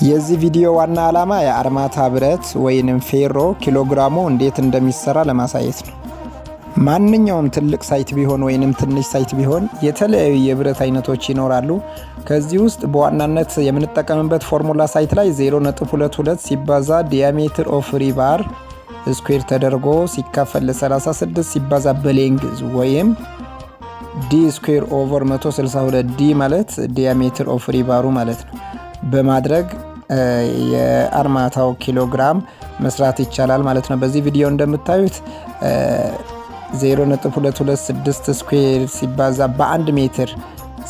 የዚህ ቪዲዮ ዋና ዓላማ የአርማታ ብረት ወይንም ፌሮ ኪሎግራሙ እንዴት እንደሚሰራ ለማሳየት ነው። ማንኛውም ትልቅ ሳይት ቢሆን ወይንም ትንሽ ሳይት ቢሆን የተለያዩ የብረት አይነቶች ይኖራሉ። ከዚህ ውስጥ በዋናነት የምንጠቀምበት ፎርሙላ ሳይት ላይ 0.22 ሲባዛ ዲያሜትር ኦፍ ሪባር ስኩዌር ተደርጎ ሲካፈል ለ36 ሲባዛ በሌንግዝ ወይም ዲ ስኩዌር ኦቨር 162 ዲ ማለት ዲያሜትር ኦፍ ሪባሩ ማለት ነው በማድረግ የአርማታው ኪሎግራም መስራት ይቻላል ማለት ነው። በዚህ ቪዲዮ እንደምታዩት 0.226 ስኩዌር ሲባዛ በ1 ሜትር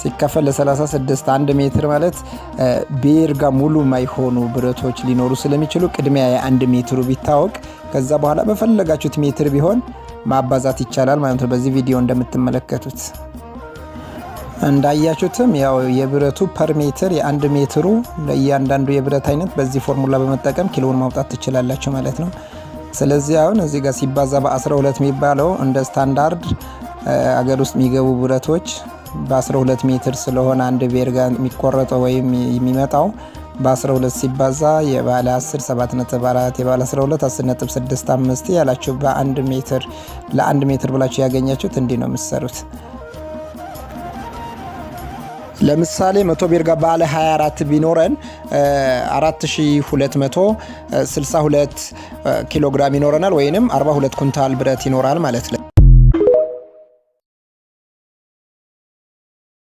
ሲካፈል ለ36 1 ሜትር ማለት ቤርጋ ሙሉ ማይሆኑ ብረቶች ሊኖሩ ስለሚችሉ ቅድሚያ የ1 ሜትሩ ቢታወቅ ከዛ በኋላ በፈለጋችሁት ሜትር ቢሆን ማባዛት ይቻላል ማለት ነው። በዚህ ቪዲዮ እንደምትመለከቱት እንዳያችሁትም ያው የብረቱ ፐር ሜትር የ1 ሜትሩ ለእያንዳንዱ የብረት አይነት በዚህ ፎርሙላ በመጠቀም ኪሎውን ማውጣት ትችላላችሁ ማለት ነው። ስለዚህ አሁን እዚህ ጋር ሲባዛ በ12 የሚባለው እንደ ስታንዳርድ አገር ውስጥ የሚገቡ ብረቶች በ12 ሜትር ስለሆነ አንድ ቤርጋ የሚቆረጠው ወይም የሚመጣው በ12 ሲባዛ የባለ 10 7.4 የባለ 12 10.65 ያላችሁ በ1 ሜትር ለ1 ሜትር ብላችሁ ያገኛችሁት እንዲህ ነው የምትሰሩት። ለምሳሌ 100 ቤርጋ ባለ 24 ቢኖረን 4262 ኪሎግራም ይኖረናል ወይንም 42 ኩንታል ብረት ይኖራል ማለት ነው።